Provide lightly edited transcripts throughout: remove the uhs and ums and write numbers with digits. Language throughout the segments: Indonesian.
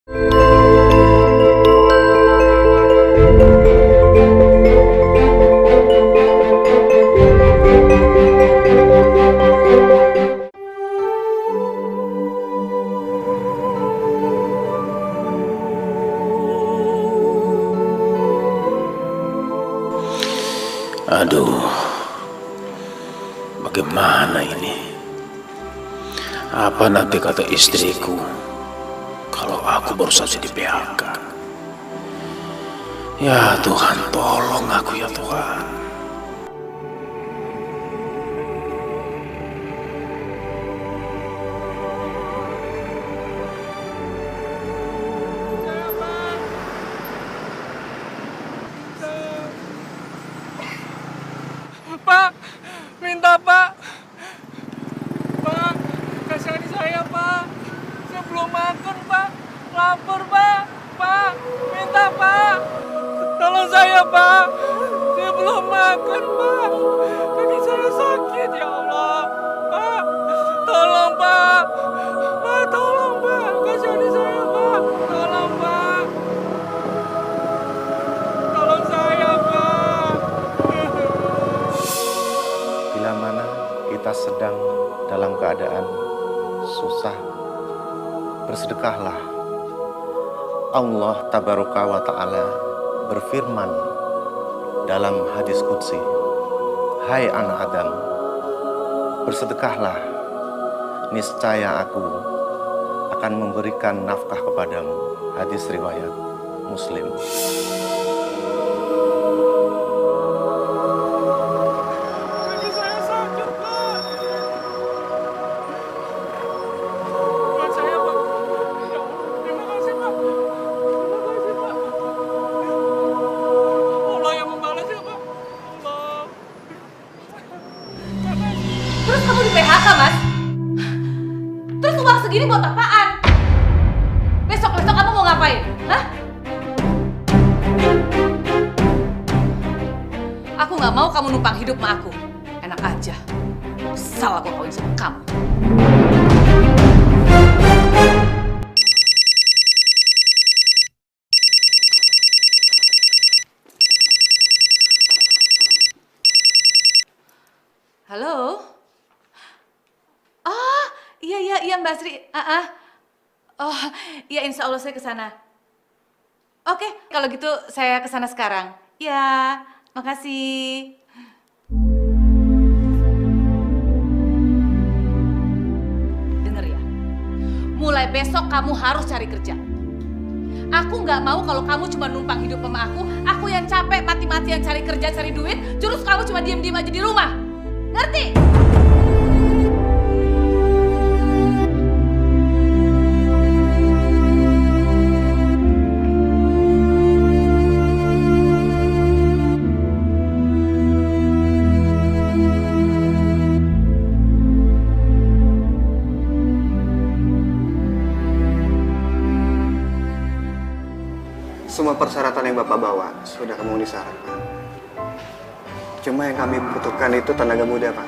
Aduh, bagaimana ini? Apa nanti kata istriku kalau aku baru saja di PHK? Ya Tuhan, tolong aku ya Tuhan. Pak, minta Pak. Pak, kasihani saya Pak. Saya belum makan Pak. Lapar Pak. Pak, minta Pak. Tolong saya Pak. Saya belum makan Pak. Kaki saya sakit ya Allah. Pak, tolong Pak. Pak, tolong Pak. Kasihani saya Pak. Tolong Pak. Tolong saya Pak. Bila mana kita sedang dalam keadaan susah, bersedekahlah. Allah Tabaraka wa Ta'ala berfirman dalam hadis qudsi, "Hai anak Adam, bersedekahlah, niscaya aku akan memberikan nafkah kepadamu." Hadis riwayat Muslim. Kaki saya sakit Pak. Buat saya Pak. Ya Allah, terima kasih Pak. Terima kasih Pak. Allah yang membalas ya Pak. Allah. Terus kamu di PHK, Mas? Terus uang segini buat apaan? Besok-besok kamu mau ngapain? Hah? Aku nggak mau kamu numpang hidup sama aku. Enak aja. Kesal aku kawin sama kamu. Halo? Oh, iya Mbak Sri. Oh, iya insya Allah saya ke sana. Oke, kalau gitu saya ke sana sekarang. Ya, makasih. Dengar ya, mulai besok kamu harus cari kerja. Aku nggak mau kalau kamu cuma numpang hidup sama aku. Aku yang capek mati-matian cari kerja, cari duit. Terus kamu cuma diem-diem aja di rumah. Ngerti? Semua persyaratan yang Bapak bawa sudah memenuhi syarat, Pak. Cuma yang kami butuhkan itu tenaga muda, Pak.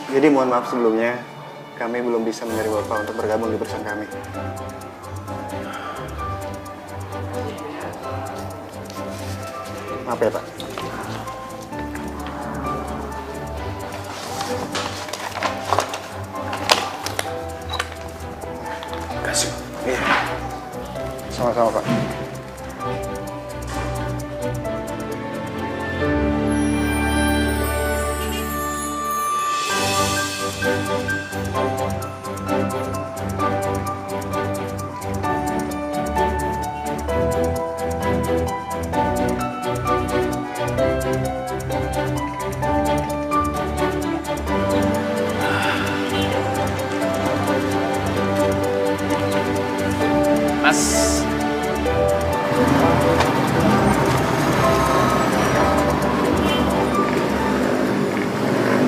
Jadi mohon maaf sebelumnya, kami belum bisa menerima Bapak untuk bergabung di perusahaan kami. Maaf ya, Pak. Kasih. Iya. Sama-sama, Pak. Mas.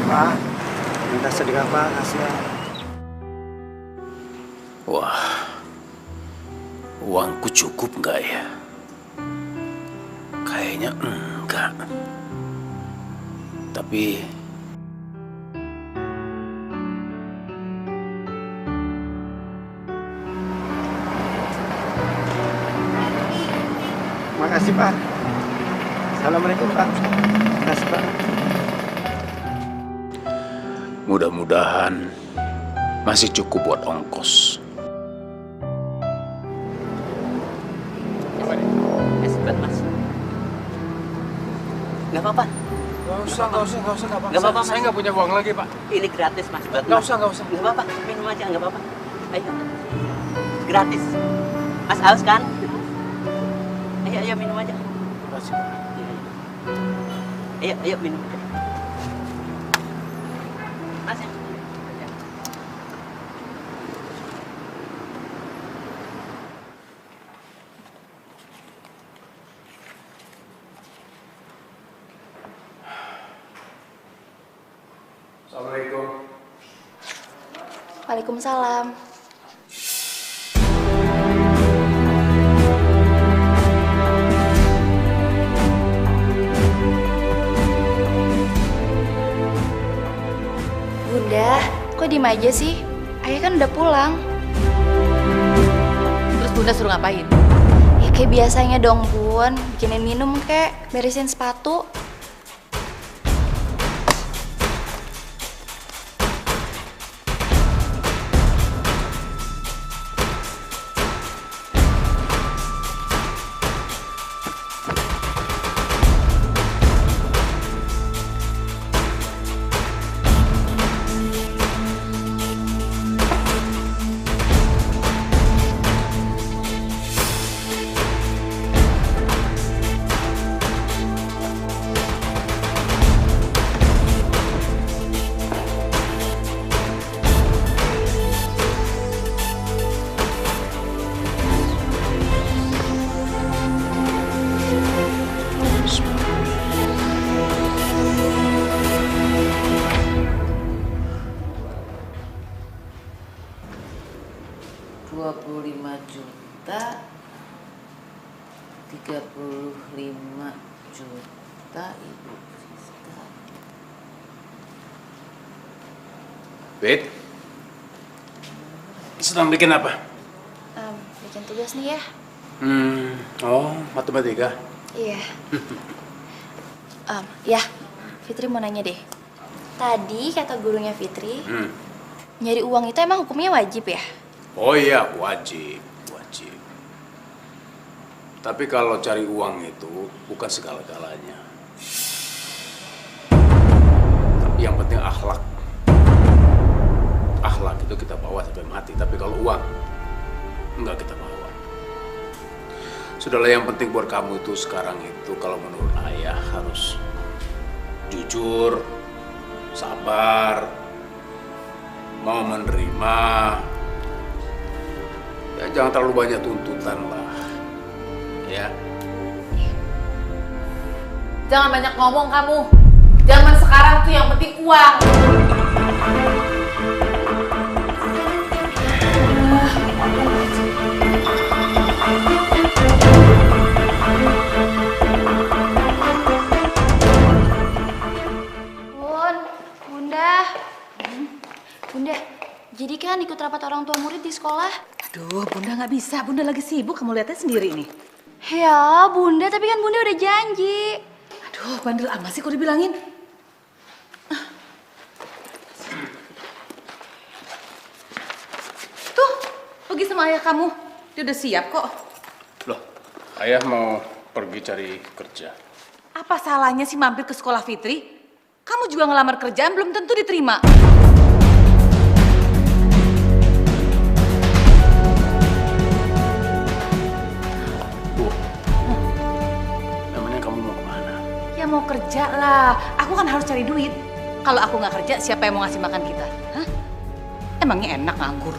Pak, minta sedekah, Pak, kasihan. Wah, uangku cukup nggak ya? Kayaknya enggak. Tapi kasih Pak. Assalamualaikum Pak. Terima kasih Pak. Mudah-mudahan masih cukup buat ongkos. Mas. Nggak apa-apa. Nggak usah, nggak apa-apa. Nggak apa-apa, Saya Mas. nggak punya uang lagi, Pak. Ini gratis Mas. Buat Nggak Mas. usah, nggak usah. Nggak apa-apa. Minum aja, nggak apa-apa. Ayo. Gratis. Mas haus kan? Ayo minum aja. Terima kasih, Pak. Ayo minum aja. Mas ya. Assalamualaikum. Waalaikumsalam. Bunda, kok diem aja sih? Ayah kan udah pulang. Terus Bunda suruh ngapain? Ya kayak biasanya dong Bun, bikinin minum kek, beresin sepatu. Juta, 35 juta Ibu Siska. Wait. Sedang bikin apa? Bikin tugas nih ya. Oh, matematika. Iya. Ya, Fitri mau nanya deh. Tadi kata gurunya Fitri, nyari uang itu emang hukumnya wajib ya? Oh iya, wajib. Tapi kalau cari uang itu bukan segala-galanya. Tapi yang penting akhlak. Akhlak itu kita bawa sampai mati. Tapi kalau uang, enggak kita bawa. Sudahlah, yang penting buat kamu itu sekarang itu kalau menurut ayah harus jujur, sabar, mau menerima. Ya jangan terlalu banyak tuntutan lah. Ya. Jangan banyak ngomong kamu. Zaman sekarang tuh yang penting uang. Bunda, jadi kan ikut rapat orang tua murid di sekolah? Aduh, Bunda nggak bisa. Bunda lagi sibuk. Kamu lihatnya sendiri nih. Ya, Bunda, tapi kan Bunda udah janji. Aduh, bandel amat sih kok dibilangin. Tuh, pergi sama ayah kamu. Dia udah siap kok. Loh, ayah mau pergi cari kerja. Apa salahnya sih mampir ke sekolah Fitri? Kamu juga ngelamar kerjaan belum tentu diterima. Ya mau kerja lah, aku kan harus cari duit. Kalau aku nggak kerja, siapa yang mau ngasih makan kita? Hah? Emangnya enak nganggur?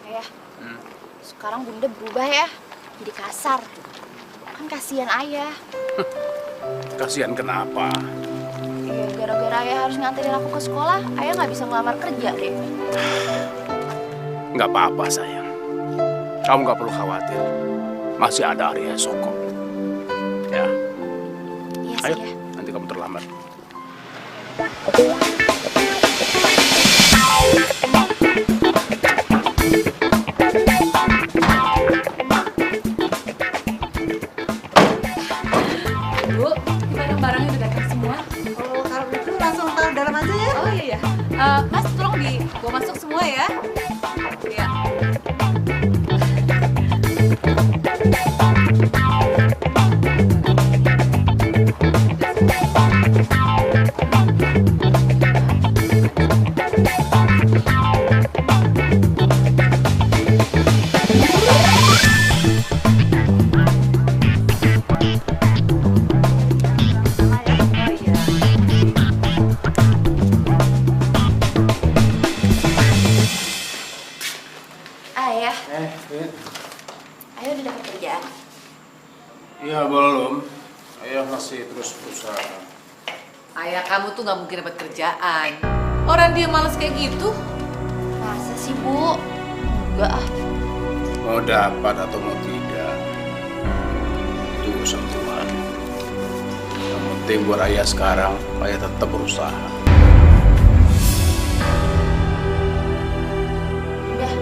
Ayah, sekarang Bunda berubah ya, jadi kasar. Kan kasihan ayah. Kasihan kenapa? Iya, gara-gara ayah harus nganterin aku ke sekolah, ayah nggak bisa ngelamar kerja deh. Nggak apa-apa sayang. Kamu nggak perlu khawatir. Masih ada Arya esok kok. Ya. Iya Ayo, sih ya. nanti kamu terlambat. Bu, barang-barangnya udah datang semua. Oh, kalau gitu langsung taruh dalam aja ya. Oh iya ya. Mas tolong dibawa masuk semua ya. Iya. Ayah, Fit. Ayah udah dapat kerjaan. Iya, belum. Ayah masih terus berusaha. Ayah kamu tuh nggak mungkin dapat kerjaan. Orang dia males kayak gitu. Masa sih, Bu? Enggak ah. Mau dapat atau mau tidak, itu urusan Tuhan. Yang penting buat ayah sekarang, ayah tetap berusaha. Udah.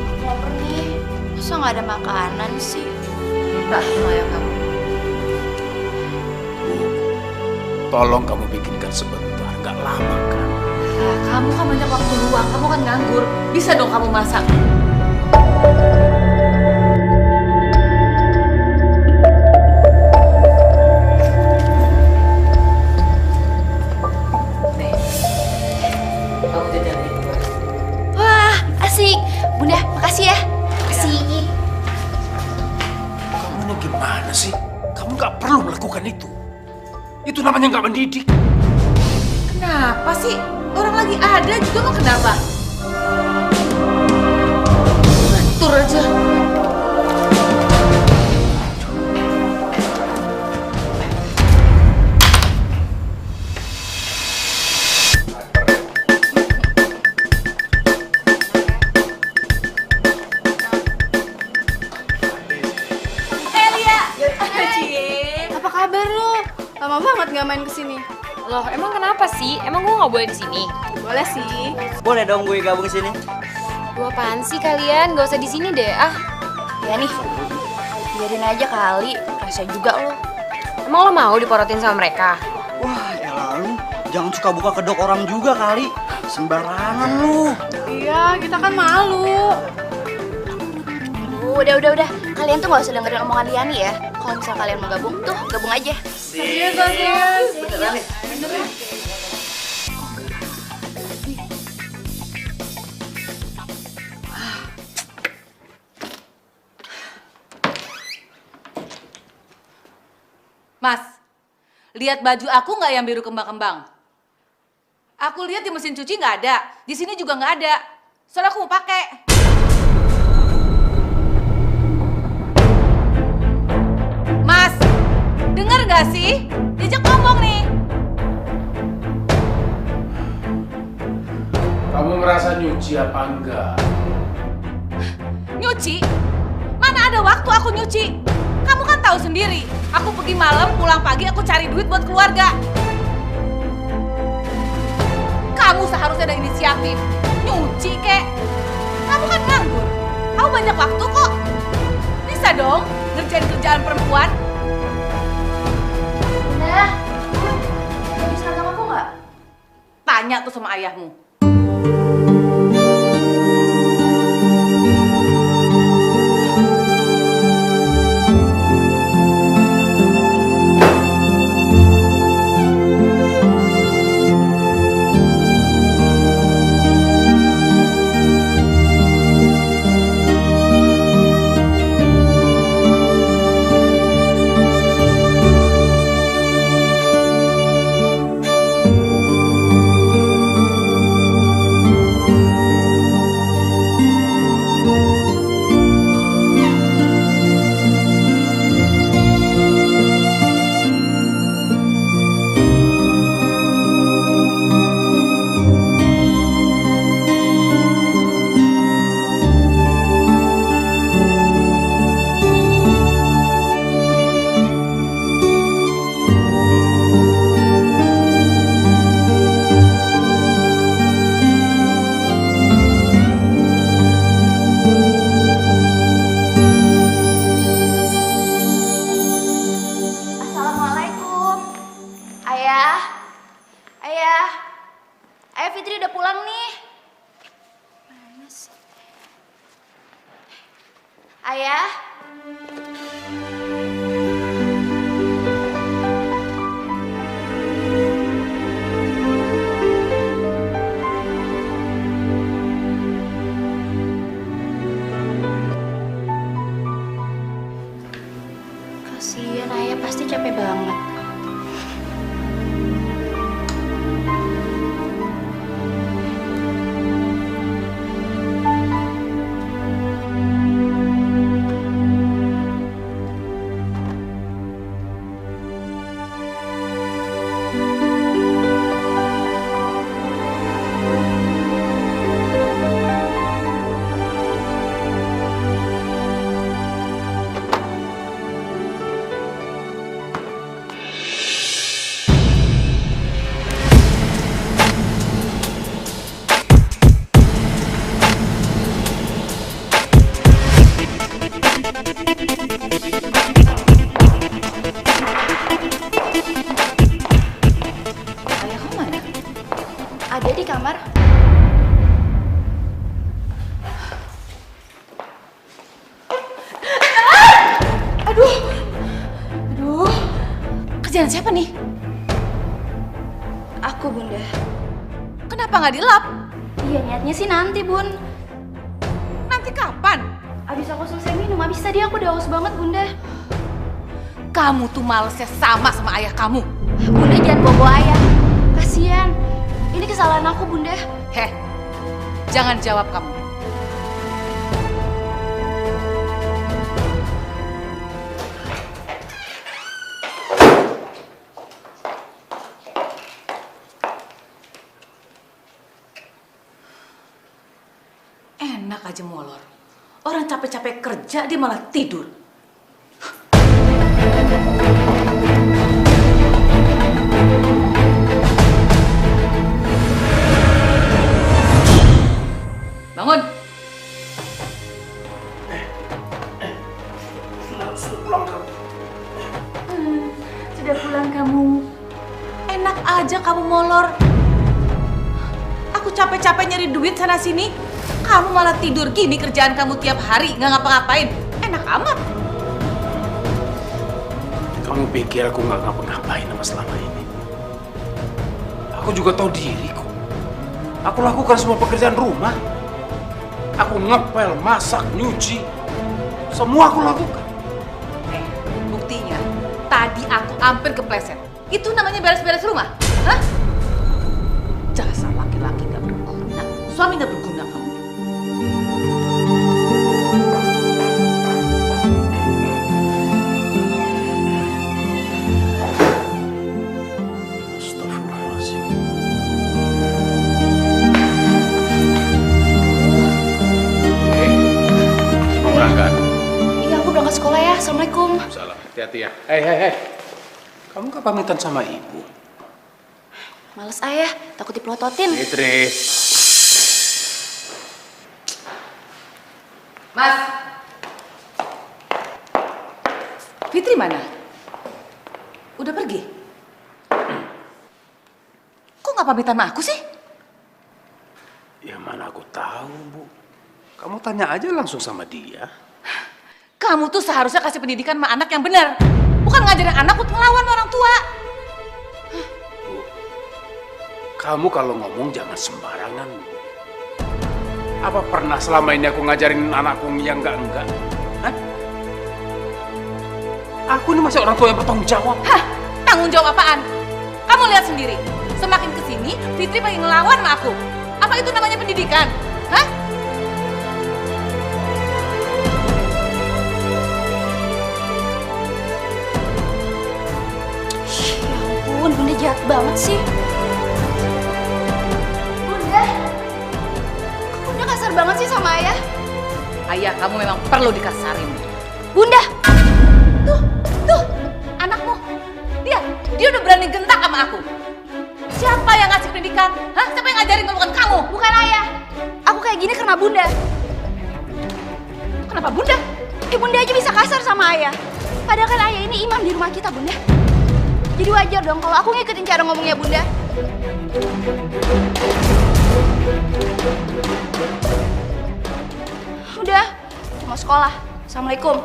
Aku lapar nih. Masa nggak ada makanan sih? Minta sama ayah kamu. Bu, tolong kamu bikinkan sebentar, nggak lama kan? Nah, kamu kan banyak waktu luang, kamu kan nganggur. Bisa dong kamu masak. Nih, kamu jajanin gua. Wah, asik. Bunda, makasih ya. Asik. Kamu ini gimana sih? Kamu nggak perlu melakukan itu. Itu namanya nggak mendidik. Kenapa sih? Orang lagi ada juga mau kenapa? Ngatur aja. Apa kabar lo? Lama banget nggak main kesini. Loh, emang kenapa sih? Emang gue nggak boleh di sini? Boleh sih. Boleh dong gue gabung sini. Gue apaan sih kalian? Gak usah di sini deh. Ah, Ya nih. Biarin aja kali. Rasa juga lo. emang lo mau diporotin sama mereka? Wah, elah lu. Jangan suka buka kedok orang juga kali. Sembarangan lu. Iya, kita kan malu. Udah. Kalian tuh nggak usah dengerin omongan Liani ya. Kalau misal kalian mau gabung, tuh gabung aja. Beneran nih. Mas, lihat baju aku nggak yang biru kembang-kembang? Aku lihat di mesin cuci nggak ada, di sini juga nggak ada. Soalnya aku mau pakai. Mas, denger nggak sih? Diajak ngomong nih. Kamu merasa nyuci apa enggak? Nyuci? Mana ada waktu aku nyuci? Kamu kan tahu sendiri, aku pergi malam, pulang pagi, aku cari duit buat keluarga. Kamu seharusnya ada inisiatif. Nyuci kek. Kamu kan nganggur. Kamu banyak waktu kok. Bisa dong ngerjain kerjaan perempuan. Bunda, mau di seragam aku nggak? Tanya tuh sama ayahmu. Ayah? Kasian ayah pasti capek banget. Ada di kamar. Aduh. Kerjaan siapa nih? Aku, Bunda. Kenapa nggak dilap? Iya, niatnya sih nanti, Bun. Nanti kapan? Abis aku selesai minum, abis tadi aku udah haus banget, Bunda. Kamu tuh malesnya sama ayah kamu. Bunda jangan bawa ayah. Kasian. Ini kesalahan aku, Bunda. Heh, jangan jawab kamu. Enak aja molor. Orang capek-capek kerja, dia malah tidur. Bangun. Sudah pulang kamu. Sudah pulang kamu. Enak aja kamu molor. Aku capek-capek nyari duit sana sini. Kamu malah tidur gini kerjaan kamu tiap hari, nggak ngapa-ngapain. Enak amat. Kamu pikir aku nggak ngapa-ngapain sama selama ini? Aku juga tahu diri kok. Aku lakukan semua pekerjaan rumah. Aku ngepel, masak, nyuci. Semua aku lakukan. Buktinya, tadi aku hampir kepleset. Itu namanya beres-beres rumah? Hah? Dasar laki-laki nggak berguna. Suami nggak berguna kamu. Sekolah ya, Assalamualaikum. Salam, hati-hati ya. Hei. Kamu nggak pamitan sama ibu? Males ayah, takut dipelototin. Fitri. Mas. Fitri mana? Udah pergi? Kok nggak pamitan sama aku sih? Ya mana aku tahu, Bu. Kamu tanya aja langsung sama dia. Kamu tuh seharusnya kasih pendidikan sama anak yang benar. Bukan ngajarin anak untuk ngelawan orang tua. Bu, kamu kalau ngomong jangan sembarangan. Apa pernah selama ini aku ngajarin anakku yang enggak? Hah? Aku ini masih orang tua yang bertanggung jawab. Hah? Tanggung jawab apaan? Kamu lihat sendiri. Semakin kesini, Fitri pengen ngelawan sama aku. Apa itu namanya pendidikan? Hah? Bunda jahat banget sih. Bunda kasar banget sih sama ayah. Ayah kamu memang perlu dikasarin. Bunda! Tuh, anakmu. Dia udah berani gentak sama aku. Siapa yang ngasih pendidikan? Hah? Siapa yang ngajarin kalau bukan kamu? Bukan ayah. Aku kayak gini karena Bunda. Kenapa Bunda? Bunda aja bisa kasar sama ayah. Padahal kan ayah ini imam di rumah kita, Bunda. Jadi wajar dong kalau aku ngikutin cara ngomongnya Bunda. Udah, cuma sekolah. Assalamualaikum.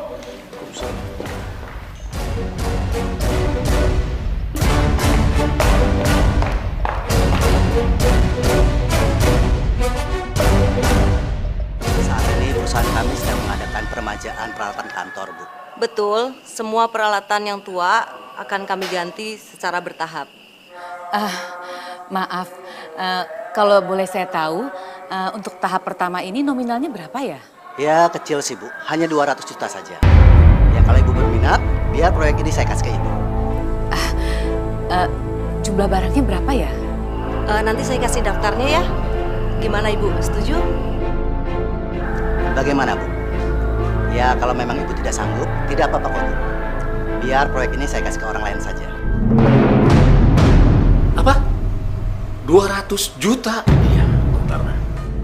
Saat ini perusahaan kami sedang mengadakan peremajaan peralatan kantor, Bu. Betul, semua peralatan yang tua akan kami ganti secara bertahap. Maaf, kalau boleh saya tahu, untuk tahap pertama ini nominalnya berapa ya? Ya kecil sih, Bu. Hanya 200 juta saja. Ya kalau Ibu berminat, biar proyek ini saya kasih ke Ibu. Jumlah barangnya berapa ya? Nanti saya kasih daftarnya ya. Gimana Ibu, setuju? Bagaimana, Bu? Ya kalau memang Ibu tidak sanggup, tidak apa-apa kok, Bu. Biar proyek ini saya kasih ke orang lain saja. Apa? 200 juta? Iya, bentar.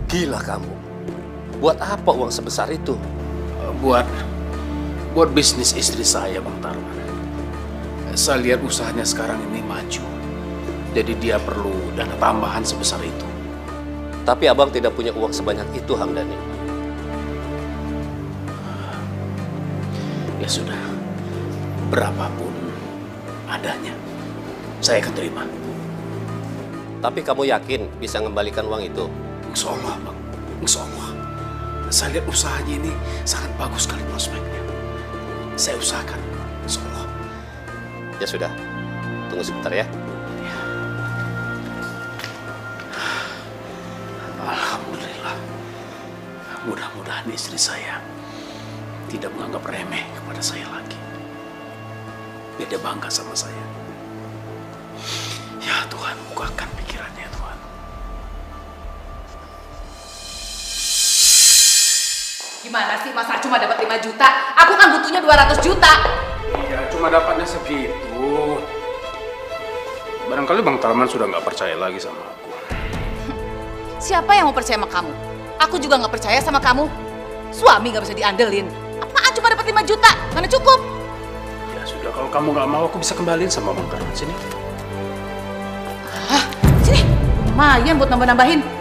Gila kamu. Buat apa uang sebesar itu? Buat bisnis istri saya, Bang Tarman. Saya lihat usahanya sekarang ini maju. Jadi dia perlu dana tambahan sebesar itu. Tapi abang tidak punya uang sebanyak itu, Hamdani. Ya sudah, berapapun adanya, saya akan terima. Tapi kamu yakin bisa mengembalikan uang itu? Insya Allah, Bang. Insya Allah. Saya lihat usahanya ini sangat bagus sekali prospeknya. Saya usahakan, insya Allah. Ya sudah, tunggu sebentar ya. Alhamdulillah. Mudah-mudahan istri saya tidak menganggap remeh kepada saya lagi. Biar dia bangga sama saya. Ya Tuhan, bukakan pikirannya Tuhan. Gimana sih, masa cuma dapat 5 juta? Aku kan butuhnya 200 juta. Iya, cuma dapatnya segitu. Barangkali Bang Tarman sudah nggak percaya lagi sama aku. Siapa yang mau percaya sama kamu? Aku juga nggak percaya sama kamu. Suami nggak bisa diandelin. Apaan cuma dapat 5 juta? Mana cukup? Ya sudah, kalau kamu nggak mau, aku bisa kembaliin sama Bang Tarman. Sini. Sini. Lumayan buat nambah-nambahin.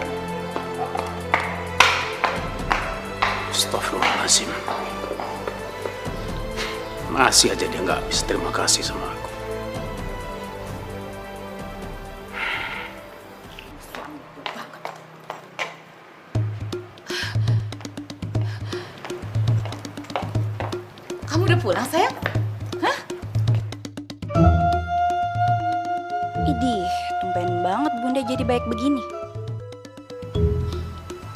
Astagfirullahaladzim. Masih aja dia nggak bisa terima kasih sama aku. Kamu udah pulang, sayang? Hah? Idih, tumben banget Bunda jadi baik begini.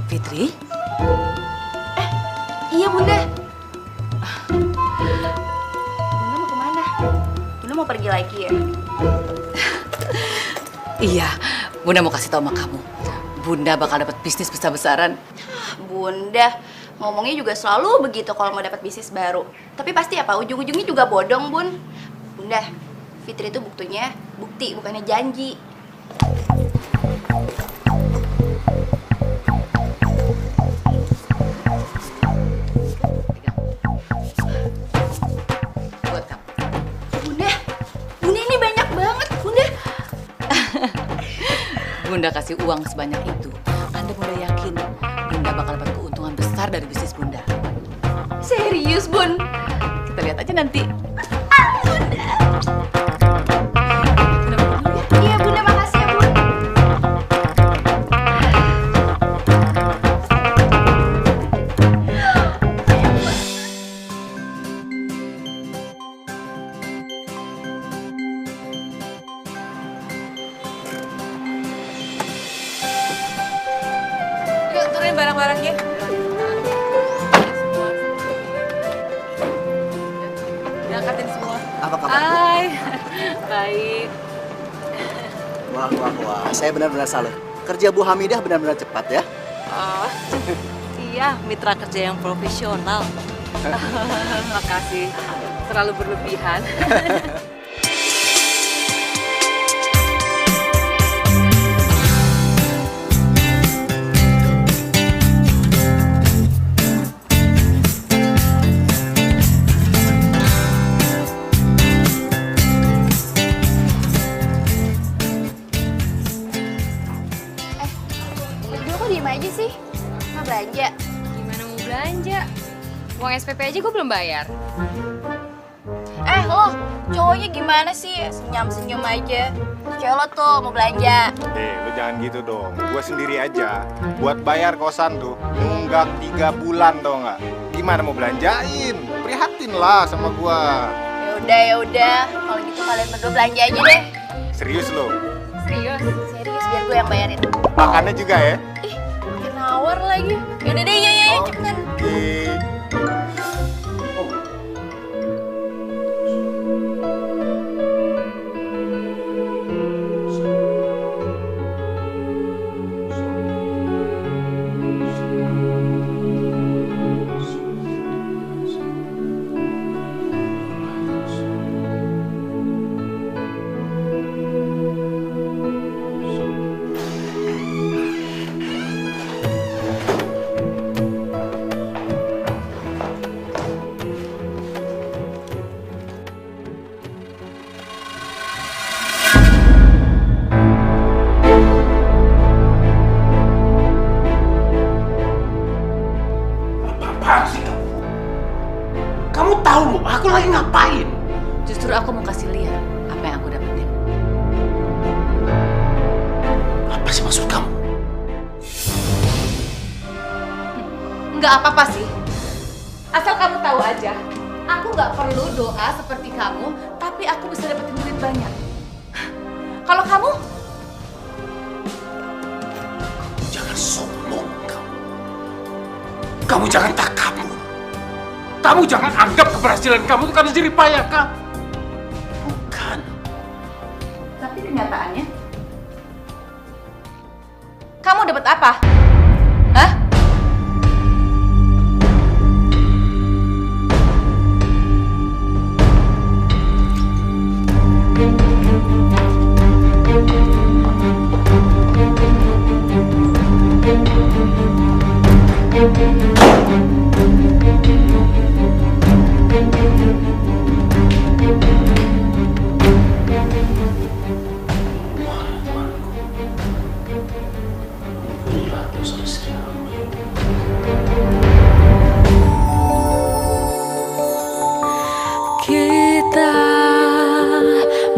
Fitri? Iya Bunda. Bunda mau kemana? Bunda mau pergi lagi ya? Iya, Bunda mau kasih tahu sama kamu. Bunda bakal dapat bisnis besar-besaran. Bunda, ngomongnya juga selalu begitu kalau mau dapat bisnis baru. Tapi pasti apa, ujung-ujungnya juga bodong, Bun. Bunda, Fitri itu bukti, bukannya janji. Buat kamu. Bunda ini banyak banget, Bunda. Bunda kasih uang sebanyak itu. Anda Bunda yakin Bunda bakal dapat keuntungan besar dari bisnis Bunda. Serius, Bun? Kita lihat aja nanti. Bunda. Iya, Bunda, makasih ya, Bun. Yuk, turunin barang-barangnya. Diangkatin semua. Apa kabar, Bu? Hai. Baik. Wah. Saya benar-benar salut. Kerja Bu Hamidah benar-benar cepat ya. Oh, iya, mitra kerja yang profesional. Makasih. Terlalu berlebihan. Berdua kok diem aja sih? Nggak belanja? Gimana mau belanja? Uang SPP aja gue belum bayar. Lo, cowoknya gimana sih? Senyum-senyum aja. Cewek lo tuh mau belanja. Lu jangan gitu dong. Gue sendiri aja. Buat bayar kosan tuh, nunggak 3 bulan tau nggak? Gimana mau belanjain? Prihatin lah sama gue. Ya udah. Kalau gitu kalian berdua belanja aja deh. Serius lo? Serius, biar gue yang bayarin. Makannya juga ya? Ih, makin nawar lagi. Yaudah deh, ya, cepetan. Aku lagi ngapain? Justru aku mau kasih lihat apa yang aku dapetin. Apa sih maksud kamu? Nggak apa-apa sih. Asal kamu tahu aja, aku nggak perlu doa seperti kamu, tapi aku bisa dapetin duit banyak. Kalau kamu jangan sombong kamu. Kamu jangan takabur. Kamu jangan anggap keberhasilan kamu itu karena jerih payah kamu. Bukan. Tapi kenyataannya, kamu dapat apa? Hah? Kita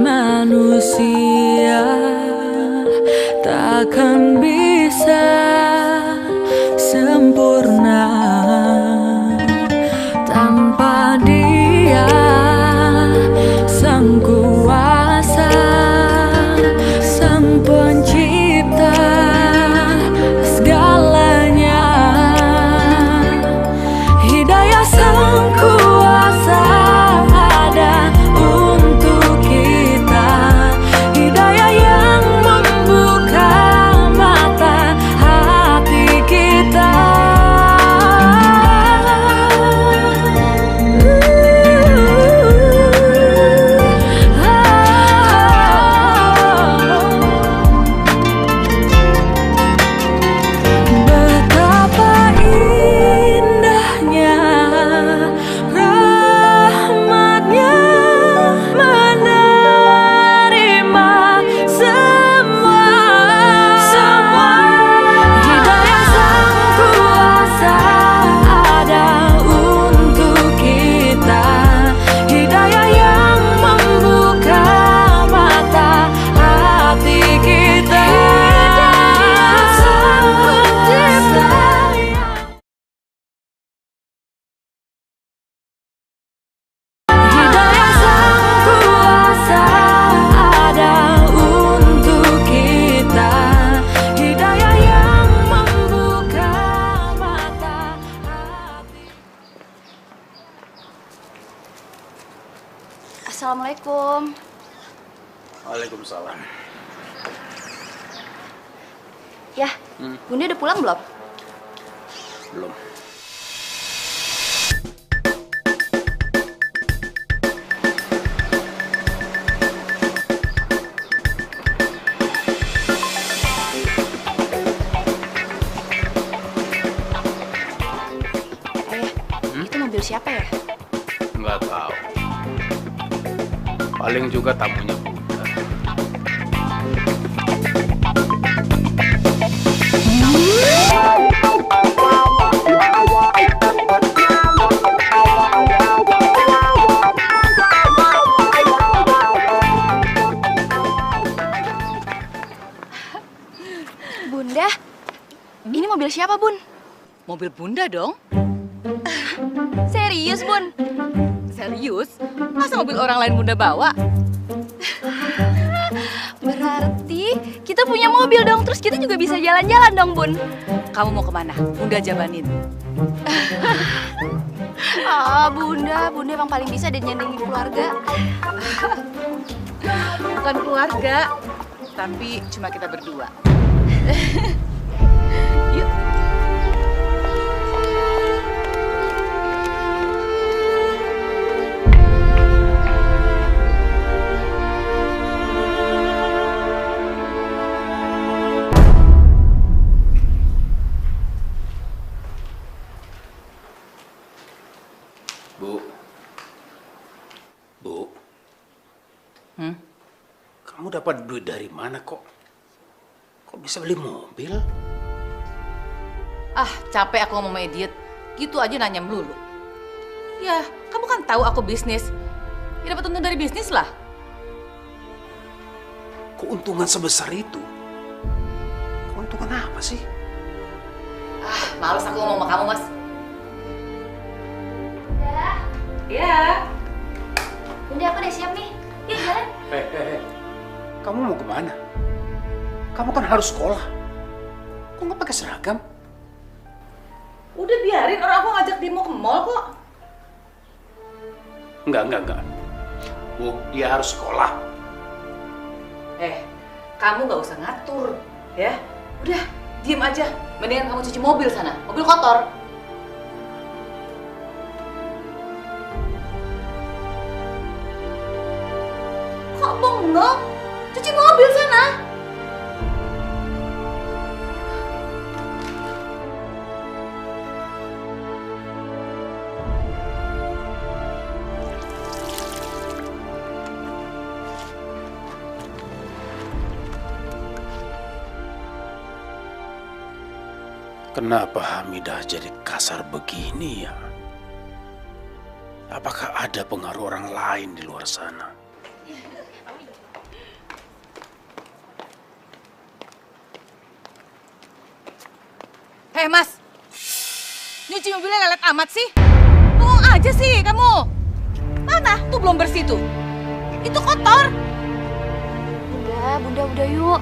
manusia takkan bisa sempurna tanpa Dia Sang Kuasa, Sang Pencipta segalanya. Hidayah Sang Kuasa ada untuk kita, hidayah yang membuka mata hati kita. Betapa indahnya rahmatnya menerima semua. Hidayah Sang Kuasa ada untuk kita, hidayah yang membuka mata hati kita. Sang Pencipta. Hidayah Sang Kuasa ada untuk kita, hidayah yang membuka mata hati. Assalamualaikum. Waalaikumsalam. Ya, Bunda udah pulang belum? Belum. Itu mobil siapa ya? Nggak tahu. Paling juga tamunya Bunda. Mobil Bunda dong. Serius, Bun? Serius? Masa mobil orang lain Bunda bawa? Berarti kita punya mobil dong, terus kita juga bisa jalan-jalan dong, Bun. Kamu mau kemana? Bunda jabanin. Bunda emang paling bisa dan nyandingin keluarga. Bukan keluarga, tapi cuma kita berdua. Yuk. Bu, kamu dapat duit dari mana kok? Kok bisa beli mobil? Capek aku ngomong sama Idiot. Gitu aja nanya melulu. Ya, kamu kan tahu aku bisnis. Ya dapat untung dari bisnis lah. Keuntungan sebesar itu? Keuntungan apa sih? Males aku ngomong sama kamu, Mas. Bunda. Ya. Bunda, aku udah siap nih. Yuk, jalan. Kamu mau kemana? Kamu kan harus sekolah. Kok nggak pakai seragam? Udah biarin, orang aku ngajak dia mau ke mall kok. Enggak. Bu, dia harus sekolah. Kamu nggak usah ngatur, ya. Udah, diem aja. Mendingan kamu cuci mobil sana, mobil kotor. Kok bengong? Cuci mobil sana. Kenapa Hamidah jadi kasar begini ya? Apakah ada pengaruh orang lain di luar sana? Hei Mas, nyuci mobilnya lelet amat sih. Ngomong aja sih kamu. Mana? Tuh belum bersih tuh. Itu kotor. Bunda udah yuk.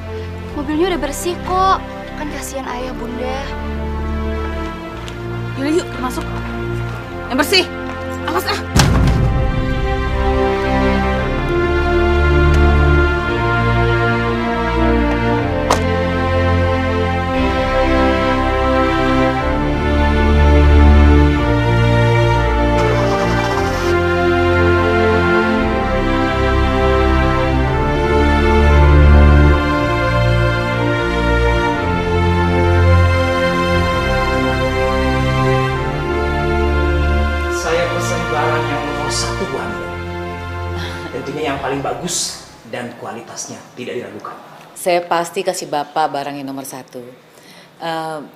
Mobilnya udah bersih kok. Kan kasihan ayah, Bunda. Yuk, masuk. Yang bersih. Awas ah. Tentunya yang paling bagus dan kualitasnya tidak diragukan. Saya pasti kasih Bapak barang yang nomor 1.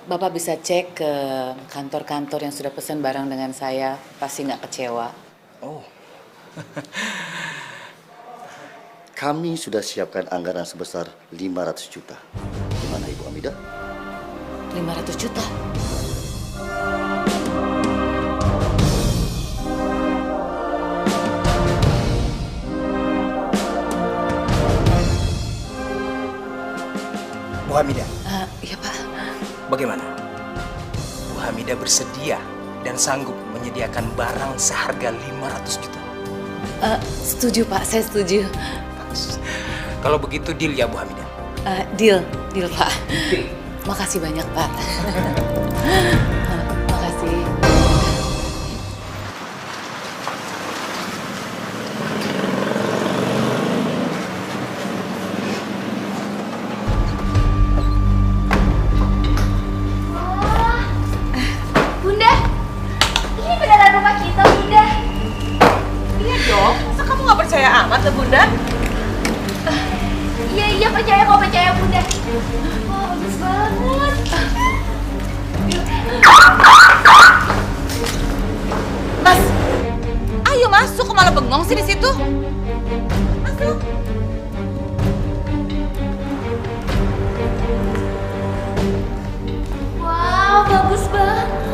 Bapak bisa cek ke kantor-kantor yang sudah pesan barang dengan saya, pasti nggak kecewa. Oh, kami sudah siapkan anggaran sebesar 500 juta. Gimana Ibu Hamidah? 500 juta? Bu Hamidah. Iya Pak. Bagaimana? Bu Hamidah bersedia dan sanggup menyediakan barang seharga 500 juta? Setuju Pak, saya setuju. Bagus. Kalau begitu deal ya Bu Hamidah? Deal Pak. Deal. Makasih banyak Pak. Makasih. Mata Bunda? Iya percaya Bunda. Wah, bagus banget. Mas, ayo masuk, kok malah bengong sih di situ? Masuk. Wow, bagus banget.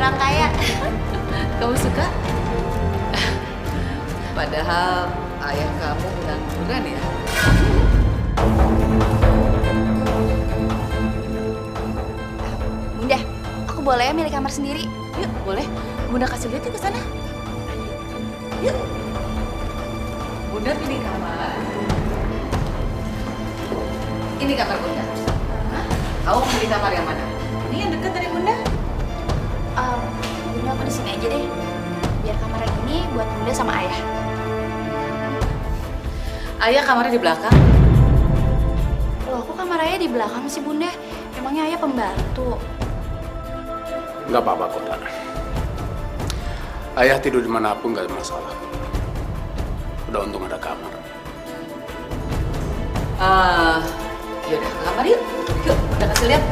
orang kaya. Kamu suka? Padahal ayah kamu pengangguran ya. Bunda, aku boleh ya milih kamar sendiri? Yuk, boleh. Bunda kasih lihat yuk ke sana. Yuk. Bunda pilih kamar. Ini kamar Bunda. Hah? Kamu pilih kamar yang mana? Ini yang dekat dari Bunda. Bunda, aku di sini aja deh. Biar kamar yang ini buat Bunda sama Ayah. Ayah kamarnya di belakang. Loh, aku kamar Ayah di belakang sih Bunda. Emangnya Ayah pembantu? Nggak apa-apa kok, Tan. Ayah tidur dimanapun nggak ada masalah. Udah untung ada kamar. Yaudah, ke kamar yuk. Yuk, udah kasih lihat.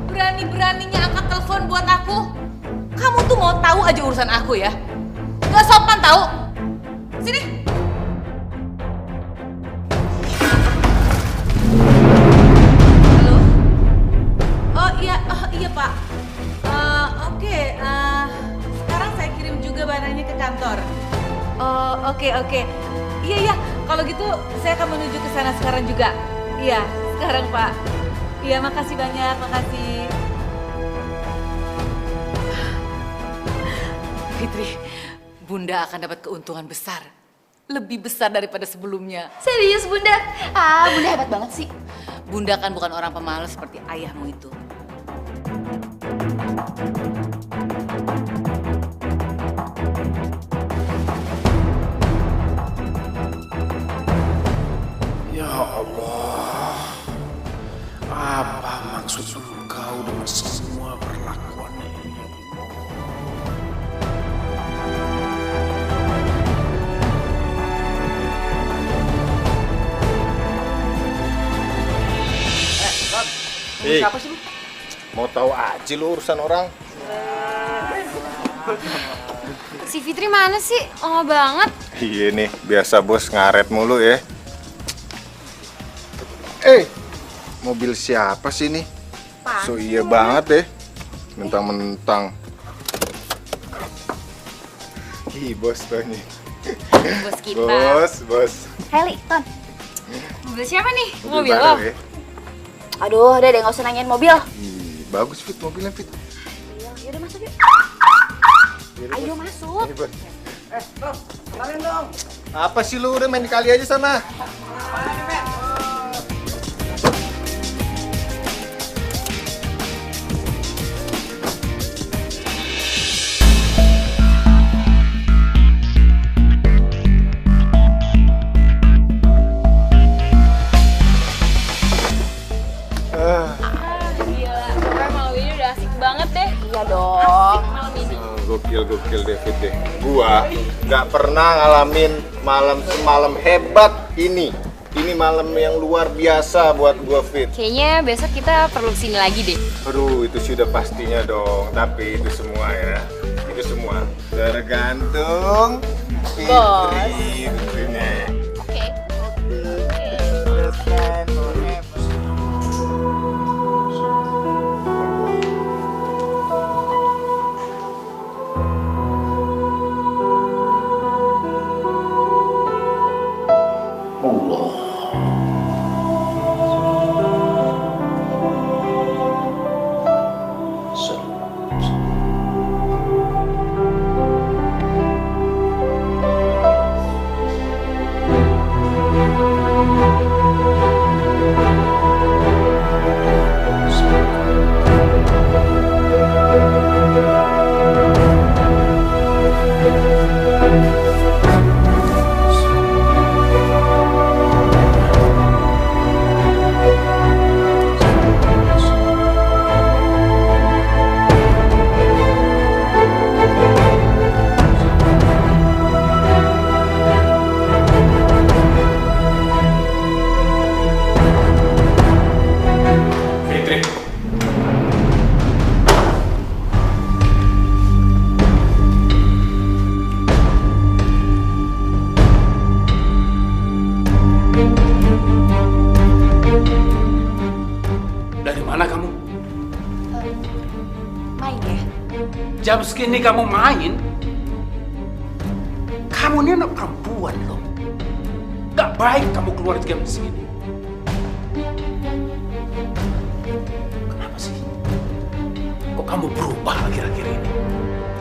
Berani-beraninya angkat telepon buat aku. Kamu tuh mau tahu aja urusan aku ya? Gak sopan tahu. Sini. Halo. Oh iya Pak. Oke. Sekarang saya kirim juga barangnya ke kantor. Oh oke. Iya. Kalau gitu saya akan menuju ke sana sekarang juga. Iya, sekarang Pak. Iya, makasih banyak, makasih. Fitri, Bunda akan dapat keuntungan besar. Lebih besar daripada sebelumnya. Serius Bunda? Bunda hebat banget sih. Bunda kan bukan orang pemalas seperti ayahmu itu. Ya Allah, apa maksud engkau dengan semua perlakuan ini? Hei, Siapa sih lu? mau tahu aja lu urusan orang? Si Fitri mana sih? Lama banget. Iya nih, biasa bos ngaret mulu ya. Mobil siapa sih nih? So iya banget deh. Mentang-mentang. Ih, bos tuh nih. Bos kita. Bos. Heli, Ton. Mobil siapa nih? Mobil baru ya. Aduh, udah deh nggak usah nanyain mobil. Bagus Fit, mobilnya Fit. Yaudah masuk yuk. Ayo masuk. Kenalin dong. Apa sih lu, udah main kali aja sana. Iya dong. Gokil David deh. Gua nggak pernah ngalamin malam semalam hebat ini. Ini malam yang luar biasa buat gua, Fit. Kayaknya besok kita perlu kesini lagi deh. Aduh, itu sudah pastinya dong. Tapi itu semua ya, itu semua tergantung Fitri tentunya. Oke. Jam segini kamu main? Kamu ini anak perempuan loh. Gak baik kamu keluar jam segini. Kenapa sih? Kok kamu berubah akhir-akhir ini?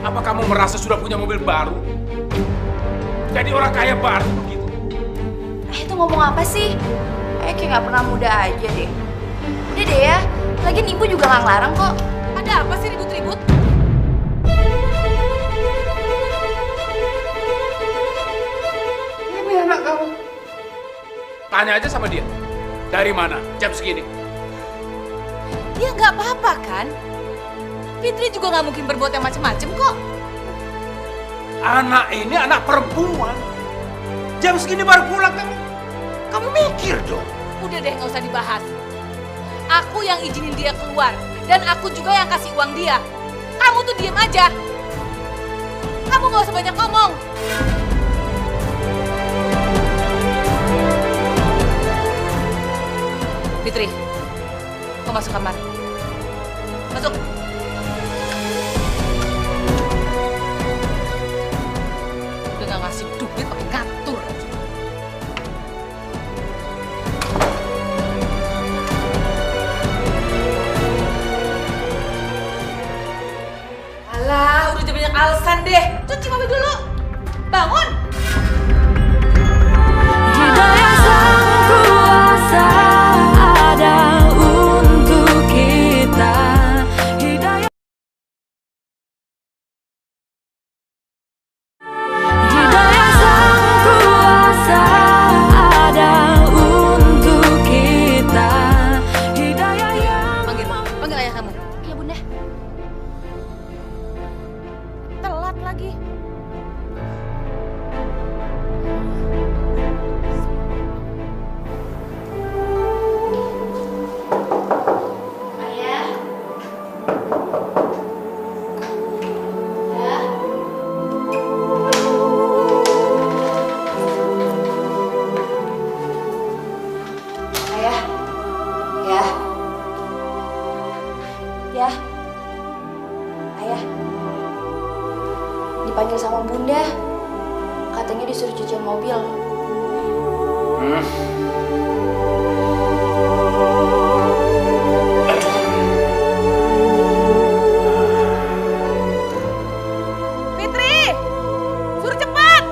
Apa kamu merasa sudah punya mobil baru? Jadi orang kaya baru begitu? Itu ngomong apa sih? Kayak gak pernah muda aja deh. Udah deh ya, lagian ibu juga gak ngelarang kok. Ada apa sih ribut-ribut? Ini anak kamu. Tanya aja sama dia. Dari mana jam segini? Ya nggak apa-apa kan? Fitri juga nggak mungkin berbuat yang macem-macem kok. Anak ini anak perempuan. Jam segini baru pulang kamu mikir dong. Udah deh, nggak usah dibahas. Aku yang izinin dia keluar dan aku juga yang kasih uang dia. Kamu tuh diem aja. Kamu nggak usah banyak ngomong. Fitri, kau masuk kamar. Masuk. Udah nggak ngasih duit, pakai ngatur aja. Alah, udah banyak alasan deh. Cuci mobil dulu. Bangun. Hidayah sang kuasa ada untuk kita. Hidayah sang kuasa ada untuk kita. Hidayah yang Panggil ayah kamu. Iya bunda. Telat lagi. Ayah. Ayah. Ya. Ya. Ayah. Dipanggil sama bunda. Katanya disuruh cucian mobil. Fitri, suruh cepat.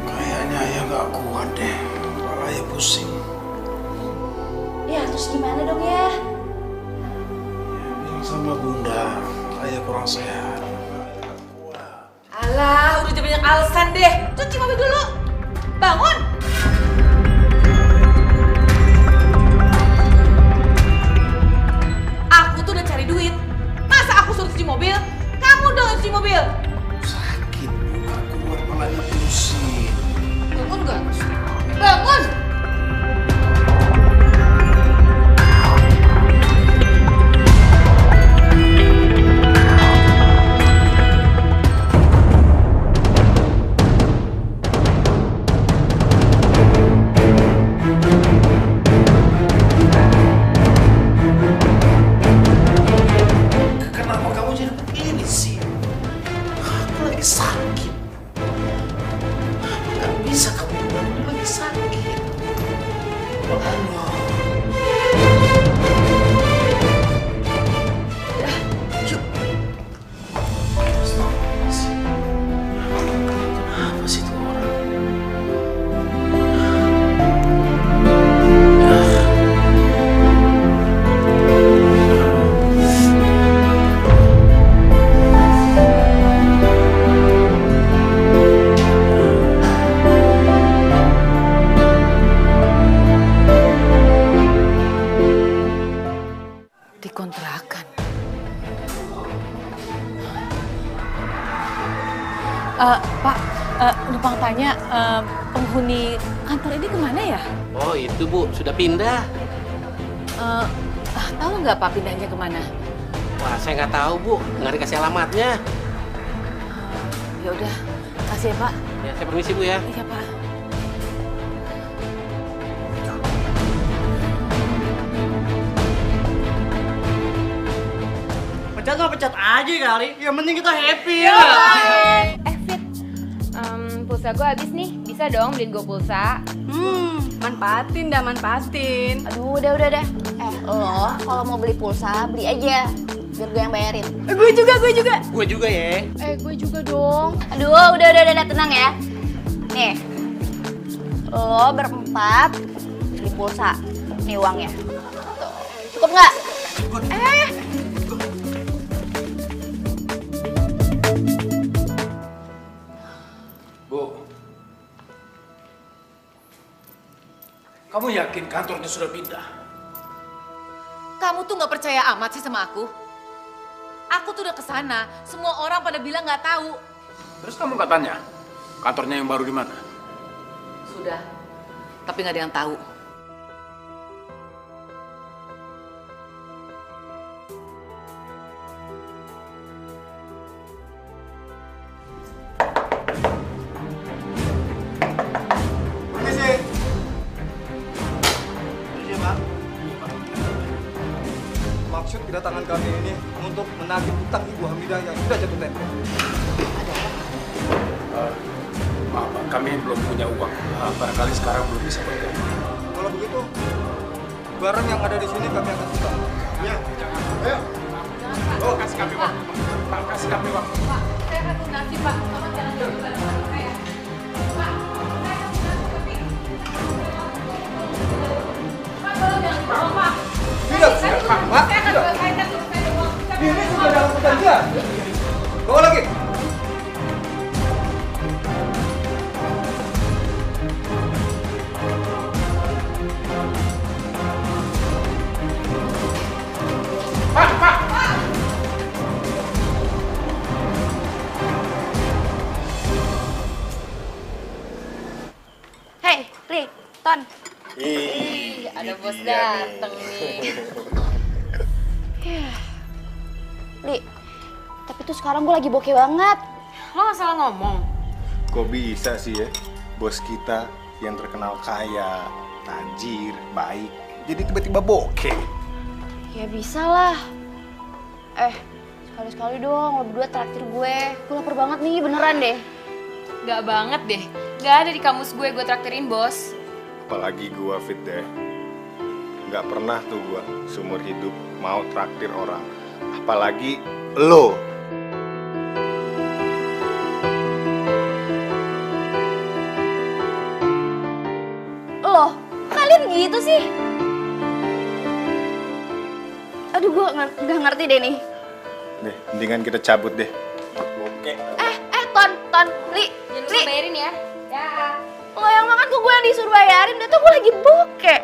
Kayaknya ayah gak kuat deh. Kepala ayah pusing. Ya terus gimana dong ya? Bilang sama bunda, ayah kurang sehat. Alah, udah banyak alasan deh. Cuci mobil dulu. Bangun. Aku tuh udah cari duit. Masa aku suruh cuci mobil? Kamu dong yang cuci mobil. Sakit, gak kuat, kepalanya pusing. Bangun gak? Bangun. Kenapa kamu jadi begini sih? Aku lagi sakit. Gak bisa kamu bilang lagi sakit. Ya Allah. Yuk. Kenapa sih tuh orang? Di kontrakan. Pak, numpang tanya, penghuni kantor ini kemana ya? Oh itu Bu, sudah pindah. Tahu nggak Pak pindahnya kemana? Wah saya nggak tahu Bu, nggak dikasih alamatnya. Ya udah, kasih ya Pak. Ya saya permisi Bu ya. Iya Pak. pecat mah pecat aja kali. Yang penting kita happy Yo, ya. Fit, pulsa gue habis nih. Bisa dong beliin gue pulsa? Manfaatin dah, manfaatin. Aduh, udah. Lo kalau mau beli pulsa, beli aja. Biar gue yang bayarin. Gue juga. Gue juga ya. Gue juga dong. Aduh, udah, tenang ya. Nih, lo berempat beli pulsa. Nih uangnya. Tuh. Cukup nggak? Bu, kamu yakin kantornya sudah pindah? Kamu tuh nggak percaya amat sih sama aku? Aku tuh udah kesana, semua orang pada bilang nggak tahu. Terus kamu nggak tanya kantornya yang baru di mana? Sudah, tapi nggak ada yang tahu. Maksud kedatangan kami ini untuk menagih utang Ibu Hamidah yang sudah jatuh tempo. Maaf, Pak, kami belum punya uang. Barangkali sekarang belum bisa bergerak. Kalau begitu, barang yang ada di sini kami akan sita. Ya, jangan. Ayo. Oh, kasih kami uang. Pak, kasih kami uang. Pak, saya akan lunasi, Pak. Tolong jangan ganggu barang saya. Pak, saya akan lunasi, Pak, tolong jangan dibawa, Pak. Tidak, Pak, saya akan selesaikan uang. Ini sudah dalam perjanjian. Bawa lagi. Hei, Ri, Ton. Ada bos dateng nih. Li, tapi tuh sekarang gue lagi bokeh banget. Lo gak salah ngomong. Kok bisa sih ya, bos kita yang terkenal kaya, tajir, baik, jadi tiba-tiba bokeh. Ya bisa lah. Sekali-sekali dong, lo berdua traktir gue. Gue lapar banget nih, beneran deh. Gak banget deh. Gak ada di kamus gue traktirin, bos. Apalagi gua Fit deh. Nggak pernah tuh gua seumur hidup mau traktir orang. Apalagi lo. Loh, kalian gitu sih? Aduh, gue nggak ngerti deh nih. Deh, mendingan kita cabut deh. Oke. Ton, Li. Jangan bayarin ya. Ya. Lo yang makan kok gue yang disuruh bayarin, udah tuh gue lagi bokeh.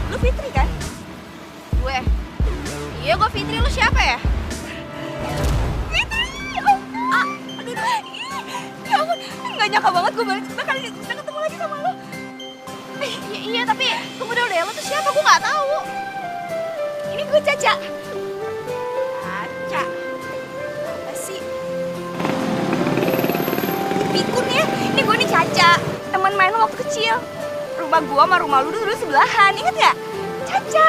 Lu Fitri kan? Gue. Iya, gue Fitri. Lu siapa ya? Fitri! Aduh. Ya ampun, gak nyangka banget gue bakal bisa ketemu lagi sama lo. Iya, tapi tunggu dulu deh. Lo tuh siapa? Gue gak tahu. Ini gue Caca. Caca? Apa sih? Pikun ya. Ini gue nih Caca. Teman main lo waktu kecil. Rumah gua sama rumah lu dulu sebelahan, inget gak? Caca.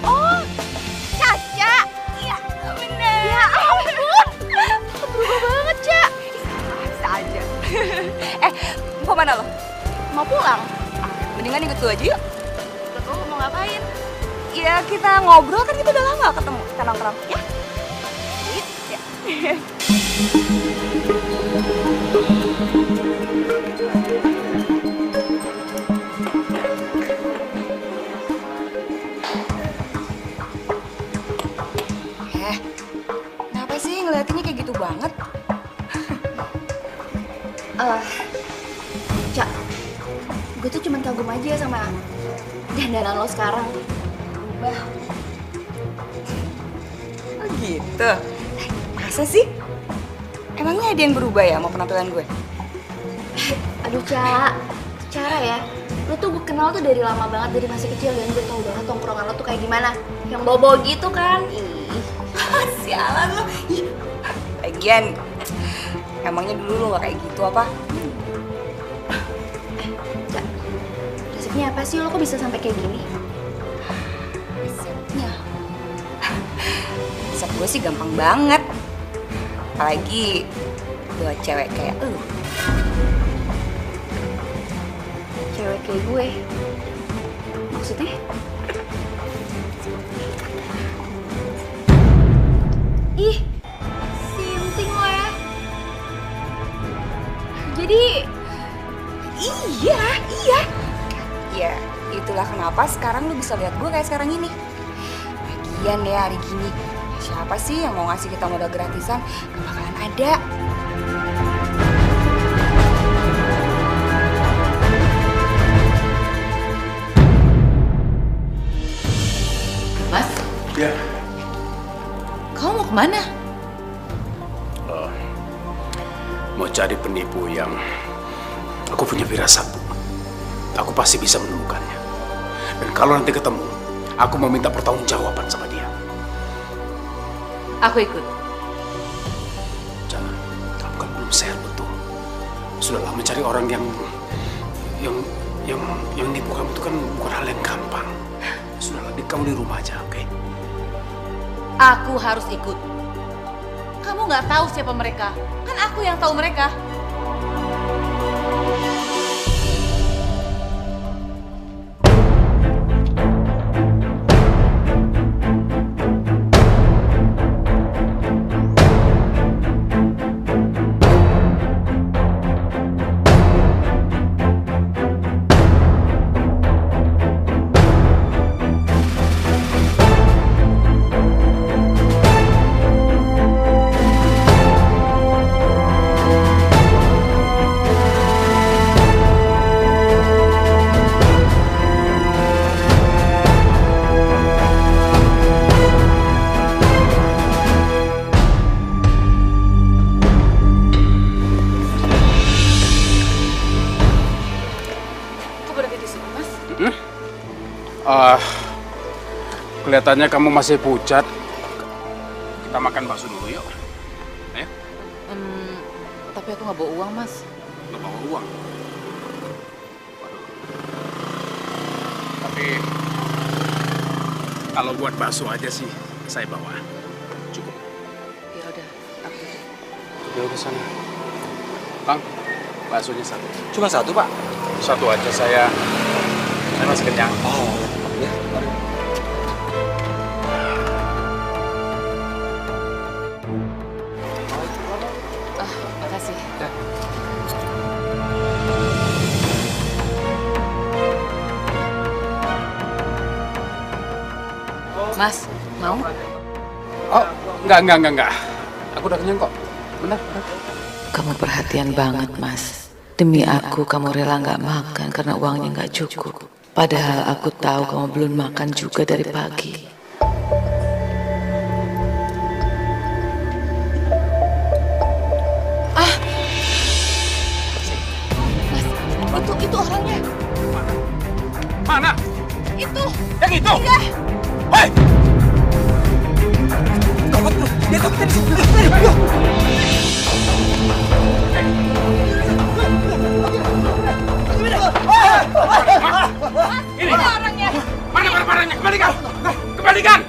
Oh, Caca. Iya, bener. Ya ampun. Berubah banget, Ca. Bisa aja. Mau mana lo? Mau pulang? Mendingan ikut gue aja yuk. Ikut lo mau ngapain? Ya kita ngobrol, kan kita udah lama gak ketemu. Kita nongkrong, ya? Ya. Kenapa sih ngeliatinnya kayak gitu banget? Cak, gue tuh cuman kagum aja sama dandanan lo sekarang. Berubah. Oh gitu? Masa sih? Emangnya ada yang berubah ya sama penampilan gue? Aduh, Ca. Cara ya. Lu tuh gue kenal tuh dari lama banget, dari masih kecil. Dan gue tau banget tongkrongan lo tuh kayak gimana. Yang bobo gitu kan. Ih, sialan lu. Ih. Lagian, emangnya dulu lu gak kayak gitu apa? Ca, resepnya apa sih? Lo kok bisa sampai kayak gini? Resepnya? Resep gue sih gampang banget. Apalagi buat cewek kayak lu. Cewek kayak gue? Maksudnya? Ih, sinting lo ya. Jadi... Iya. Ya, itulah kenapa sekarang lu bisa lihat gue kayak sekarang ini. Lagian ya hari gini, siapa sih yang mau ngasih kita modal gratisan? Gak bakalan ada. Mas? Ya. Kamu mau kemana? Mau cari penipu yang aku punya firasat, Bu. Aku pasti bisa menemukannya. Dan kalau nanti ketemu, aku mau minta pertanggungjawaban sama dia. Aku ikut. Jangan, kamu kan belum sehat betul. Sudahlah, mencari orang yang nipu kamu itu kan bukan hal yang gampang. Sudahlah, kamu di rumah aja, oke? Aku harus ikut. Kamu nggak tahu siapa mereka. Kan aku yang tahu mereka. Kelihatannya kamu masih pucat. Kita makan bakso dulu yuk. Ayo. Tapi aku nggak bawa uang, Mas. Nggak bawa uang? Waduh. Tapi kalau buat bakso aja sih saya bawa. Cukup. Ya udah, aku. Ya udah sana. Bang, baksonya satu. Cuma satu, Pak? Satu aja saya masih kenyang. Oh, ya. Mari. Makasih. Ya. Mas, mau? Oh, enggak. Aku udah kenyang kok. Benar. Kamu perhatian banget, Mas. Demi aku, kamu rela nggak makan karena uangnya nggak cukup. Padahal aku tahu kamu belum makan juga dari pagi. Mas, itu orangnya. Mana? Itu. Yang itu? Iya. Hei! Dia takut tadi. Ini orangnya. Mana barang-barangnya? Kembalikan. Kembalikan.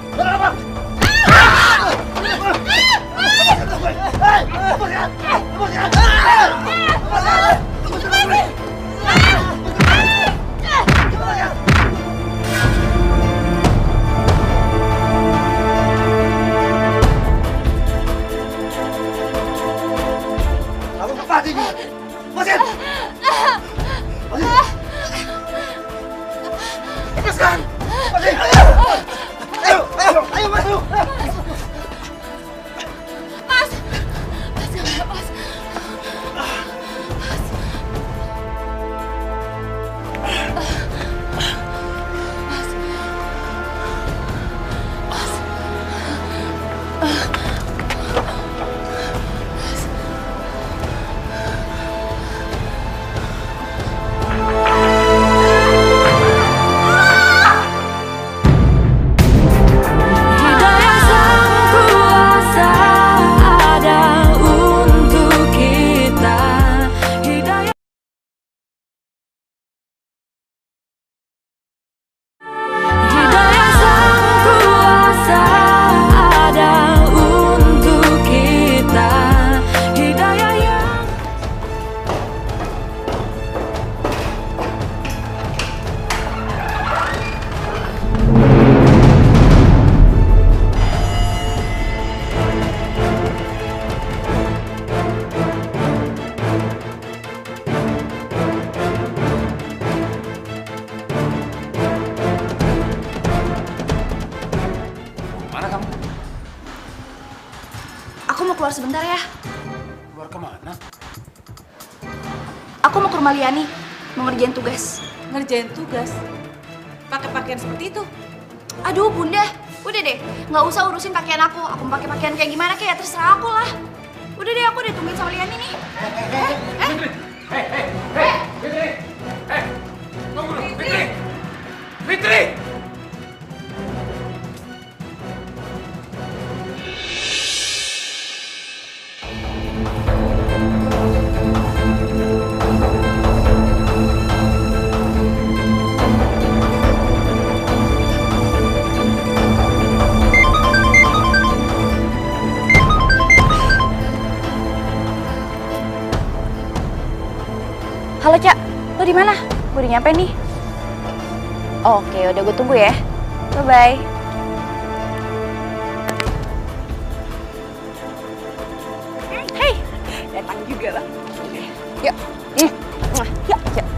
Lepaskan! Ayo masuk! Mas! Mas, jangan lepas. sebentar ya. Keluar kemana? Aku mau ke rumah Liani, mau ngerjain tugas. Ngerjain tugas? Pakai pakaian seperti itu? Aduh bunda, udah deh, nggak usah urusin pakaian aku. Aku mau pakai pakaian kayak gimana kayak terserah aku lah. Udah deh, aku udah tungguin sama Liani nih. Fitri! Halo Cak, lo di mana? Gue udah nyampe nih. Oke, udah gue tunggu ya. Bye-bye. Hey, datang juga lah. Yuk. Yuk, yuk.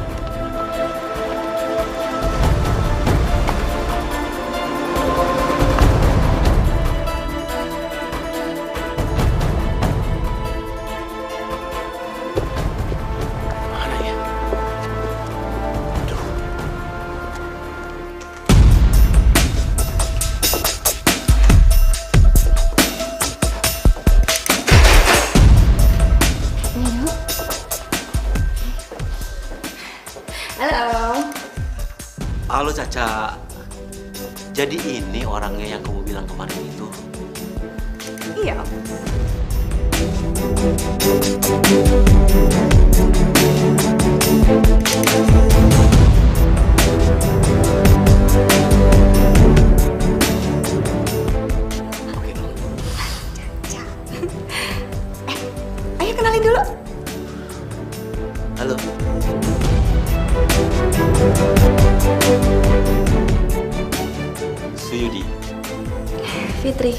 Halo Caca, jadi ini orangnya yang kamu bilang kemarin itu? Iya. Ayo kenalin dulu. Halo. Suyudi. Fitri.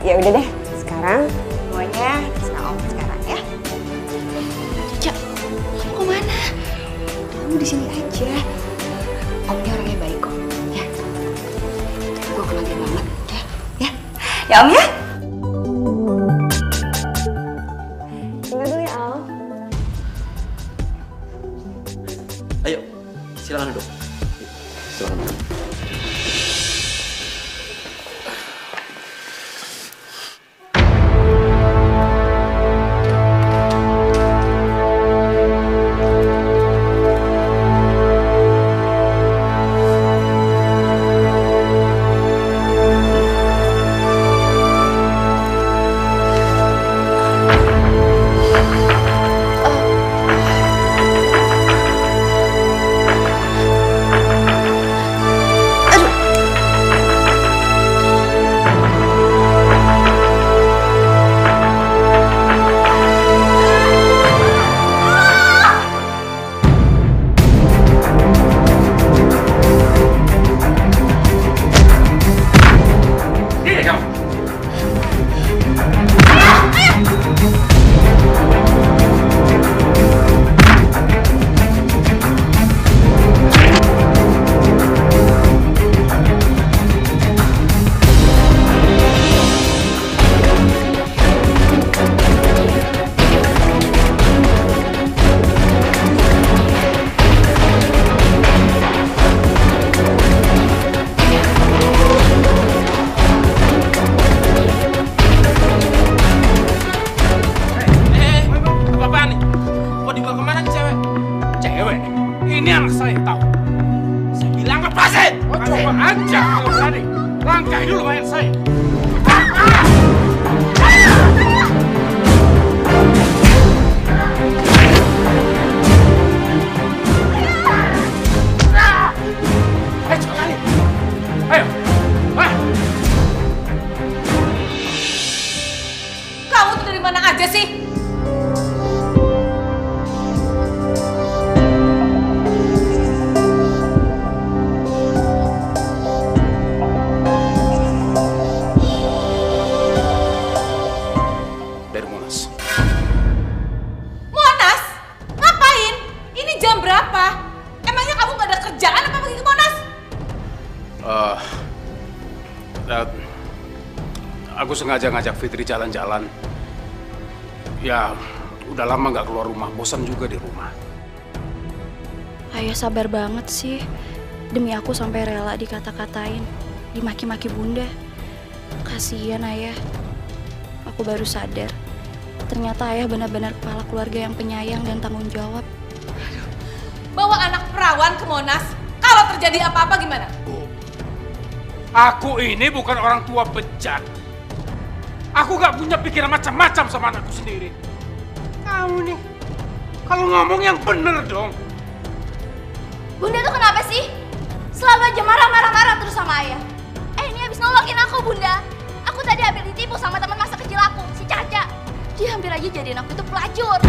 Ya udah deh, sekarang semuanya terserah Om sekarang ya. Cak, kamu kemana? Kamu di sini aja. Om ini orangnya baik kok. Ya. Gue kenal dia banget. Ya. Ya. Ya Om ya. Tunggu dulu ya Om. Ayo, silakan duduk. Silakan duduk. Ini anak saya, tahu. Saya bilang lepasin. Coba aja kalau berani. Langkai dulu mayat saya. Ayo, coba lari. Ayo. Kamu tuh dari mana aja sih? Aku sengaja ngajak Fitri jalan-jalan. Ya, udah lama nggak keluar rumah, bosan juga di rumah. Ayah sabar banget sih. Demi aku sampai rela dikata-katain, dimaki-maki bunda. Kasihan ayah. Aku baru sadar. Ternyata ayah benar-benar kepala keluarga yang penyayang dan tanggung jawab. Bawa anak perawan ke Monas, kalau terjadi apa-apa gimana? Aku ini bukan orang tua bejat. Aku gak punya pikiran macam-macam sama anakku sendiri. Kamu nih, kalau ngomong yang bener dong. Bunda tuh kenapa sih? Selalu aja marah-marah terus sama ayah. Ini habis nolongin aku, Bunda. Aku tadi hampir ditipu sama teman masa kecil aku, si Caca. Dia hampir aja jadiin aku itu pelacur.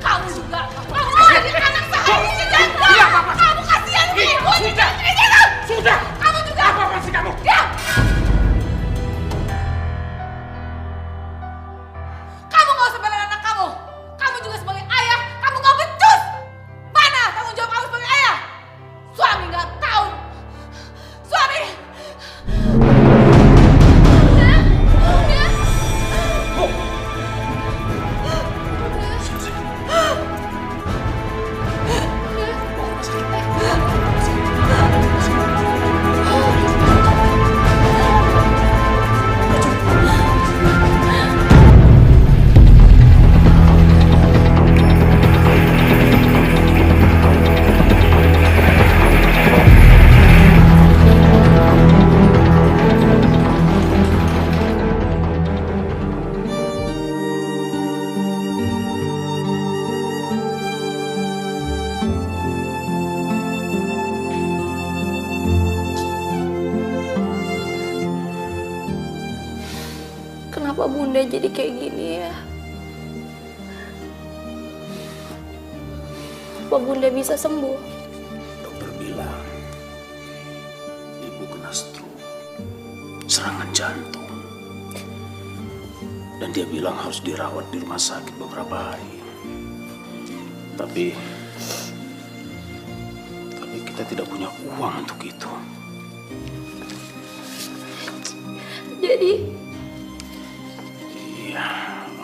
Kamu juga. Kamu jadi anak saya, si Caca. Kamu kasihan ke ibu, si Caca. Sudah. Kamu juga. Apa sih kamu? Ya. Kamu gak usah belain anak kamu. Kamu juga sebagai ayah, kamu gak becus. Mana tanggung jawab kamu sebagai ayah? Suami gak tahu. Suami. Kenapa Bunda jadi kayak gini ya? Apa Bunda bisa sembuh? Dokter bilang, ibu kena stroke, serangan jantung. Dan dia bilang harus dirawat di rumah sakit beberapa hari. Tapi kita tidak punya uang untuk itu. Jadi? Iya,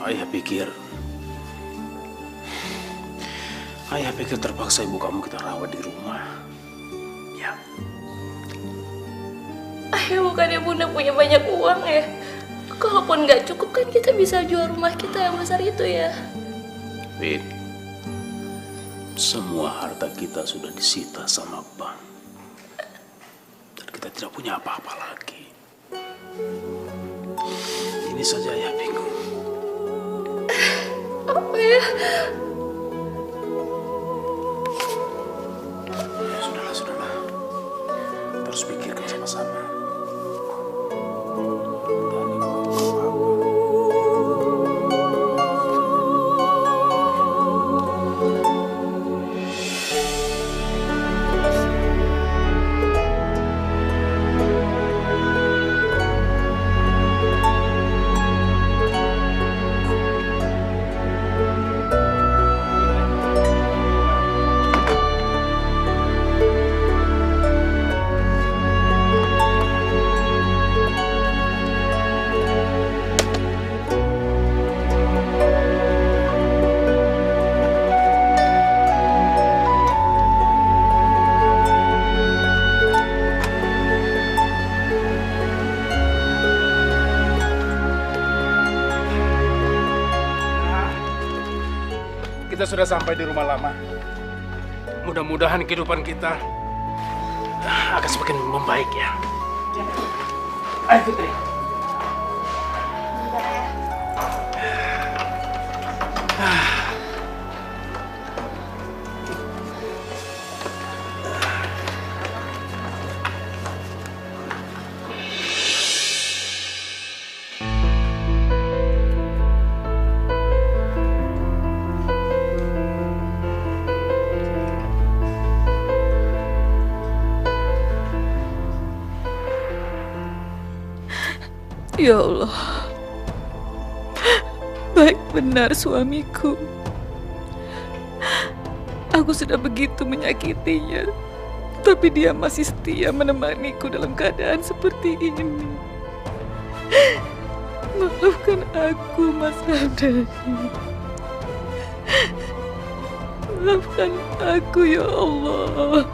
ayah pikir terpaksa ibu kamu kita rawat di rumah. Ya. Ayah, bukannya Bunda punya banyak uang ya? Kalaupun nggak cukup kan kita bisa jual rumah kita yang besar itu ya? Fit, semua harta kita sudah disita sama bank. Dan kita tidak punya apa-apa lagi. Ini saja ayah bingung. Apa ya? Sudahlah. Terus pikirkan sama-sama. Kita sudah sampai di rumah lama. Mudah-mudahan kehidupan kita akan semakin membaik ya. Ayo Fitri. Ya Allah, baik benar suamiku. Aku sudah begitu menyakitinya, tapi dia masih setia menemaniku dalam keadaan seperti ini. Maafkan aku, Mas Hamdani. Maafkan aku, ya Allah.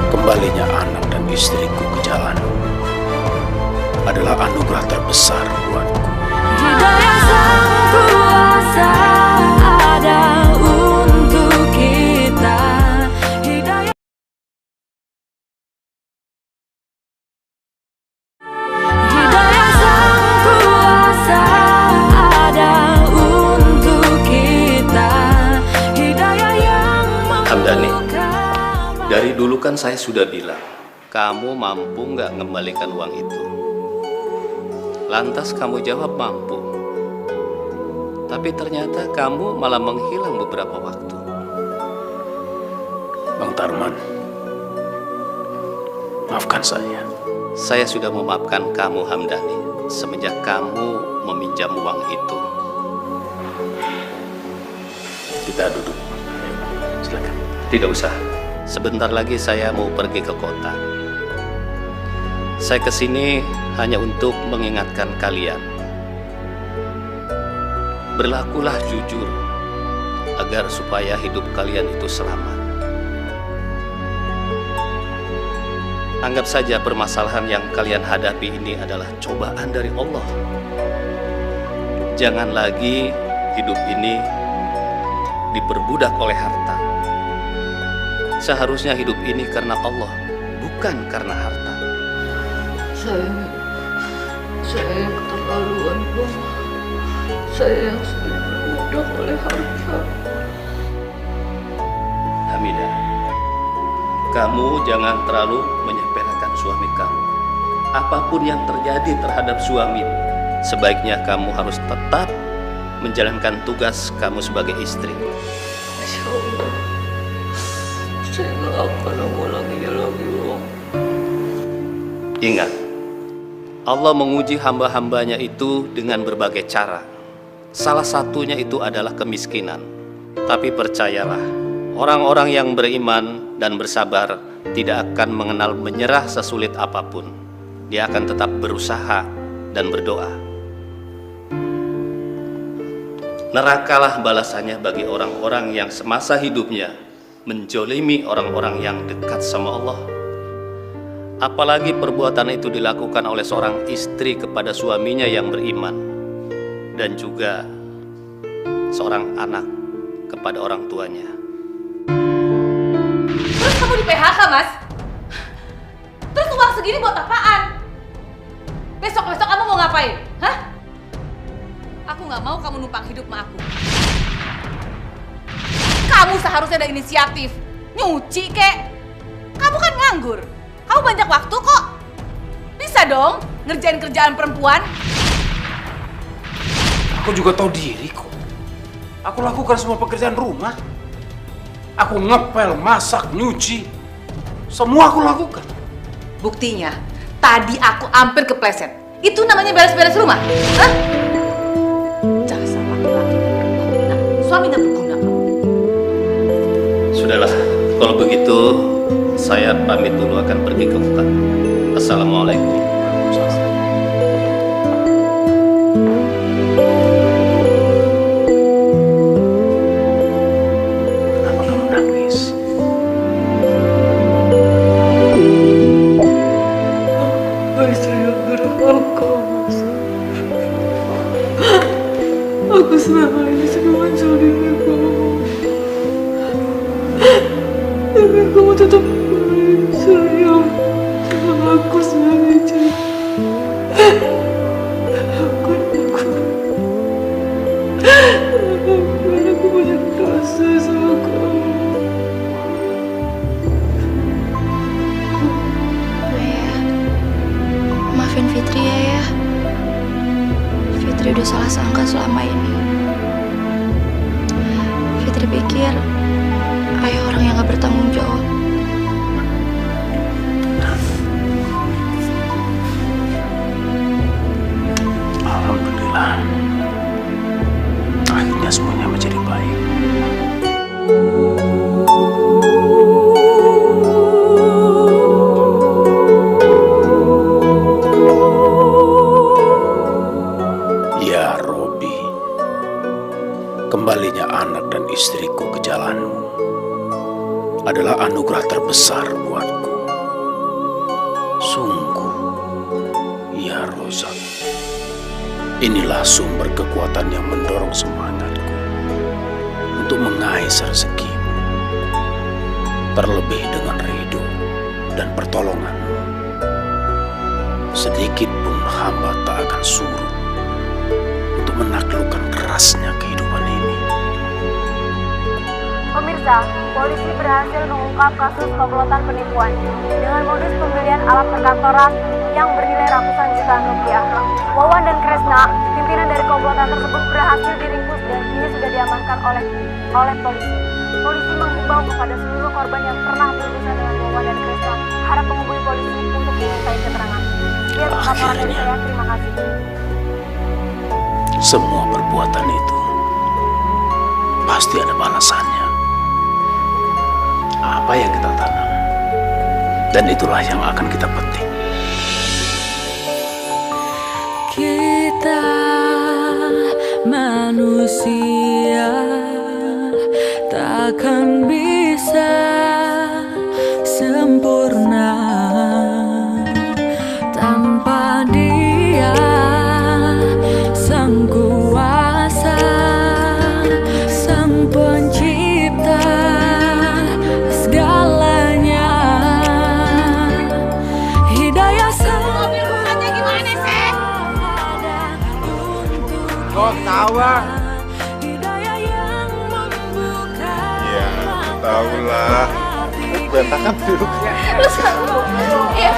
Kembalinya anak dan istriku ke jalan adalah anugerah terbesar buatku. Hidayah Sang Kuasa ada untuk kita. Hidayah Sang Kuasa ada untuk kita. Hidayah yang Hamdani, dari dulu kan saya sudah bilang, kamu mampu nggak mengembalikan uang itu? Lantas kamu jawab mampu. Tapi ternyata kamu malah menghilang beberapa waktu. Bang Tarman, maafkan saya. Saya sudah memaafkan kamu, Hamdani, semenjak kamu meminjam uang itu. Kita duduk. Silakan. Tidak usah. Sebentar lagi saya mau pergi ke kota. Saya kesini hanya untuk mengingatkan kalian. Berlakulah jujur agar supaya hidup kalian itu selamat. Anggap saja permasalahan yang kalian hadapi ini adalah cobaan dari Allah. Jangan lagi hidup ini diperbudak oleh harta. Seharusnya hidup ini karena Allah, bukan karena harta. Saya yang keterlaluan, Bang. Saya yang sudah diperbudak oleh harta. Hamidah, kamu jangan terlalu menyepelekan suami kamu. Apapun yang terjadi terhadap suamimu, sebaiknya kamu harus tetap menjalankan tugas kamu sebagai istri. Masya Allah, saya nggak akan mengulanginya lagi, Bang. Ingat, Allah menguji hamba-hambanya itu dengan berbagai cara. Salah satunya itu adalah kemiskinan. Tapi percayalah, orang-orang yang beriman dan bersabar tidak akan mengenal menyerah sesulit apapun. Dia akan tetap berusaha dan berdoa. nerakalah balasannya bagi orang-orang yang semasa hidupnya menjolimi orang-orang yang dekat sama Allah. Apalagi perbuatan itu dilakukan oleh seorang istri kepada suaminya yang beriman, dan juga seorang anak kepada orang tuanya. Terus kamu di PHK, Mas? Terus uang segini buat apaan? Besok-besok kamu mau ngapain? Hah? Aku nggak mau kamu numpang hidup sama aku. Kamu seharusnya ada inisiatif. Nyuci, kek. Kamu kan nganggur. Kamu banyak waktu kok. Bisa dong ngerjain kerjaan perempuan. Aku juga tahu diri kok. Aku lakukan semua pekerjaan rumah. Aku ngepel, masak, nyuci. Semua aku lakukan. Buktinya, tadi aku hampir kepleset. Itu namanya beres-beres rumah. Hah? Dasar laki-laki gak berguna. Suami gak berguna. Sudahlah, kalau begitu saya pamit dulu akan pergi ke hutan. Assalamualaikum. Kenapa kamu nangis? Istri yang berangkau, Mas. Aku selama ini sudah menzalimi kamu. Tapi kamu tetap sayang sama aku sebagai istri. Aku banyak dosa sama kamu. Ayah, maafin Fitri ya, ya. Fitri udah salah sangka selama ini. Fitri pikir ayah orang yang gak bertanggung jawab. Alhamdulillah. Akhirnya semuanya menjadi baik. Ya Robi, kembalinya anak dan istriku ke jalanmu adalah anugerah terbesar buatku. Sungguh, ya Rozak, inilah sumber kekuatan yang mendorong semangatku untuk mengais rezekimu. Terlebih dengan ridho dan pertolongan, sedikit pun hamba tak akan surut untuk menaklukkan kerasnya kehidupan ini. Pemirsa, polisi berhasil mengungkap kasus komplotan penipuan dengan modus pembelian alat perkantoran yang bernilai ratusan jutaan rupiah. Wawan dan Kresna, pimpinan dari komplotan tersebut berhasil diringkus dan kini sudah diamankan oleh polisi. Polisi menghimbau kepada seluruh korban yang pernah berurusan dengan Wawan dan Kresna harap menghubungi polisi untuk dimintai keterangan. Sekian laporan dari saya, terima kasih. Semua perbuatan itu pasti ada balasannya. Apa yang kita tanam, dan itulah yang akan kita petik. Kita manusia takkan bisa sempurna tanpa Dia Sang Kuasa, Sang Pencipta segalanya. Hidayah Urusannya gimana sih? Kok tawa? Ya, tahulah. Berantakan duduknya. Iya.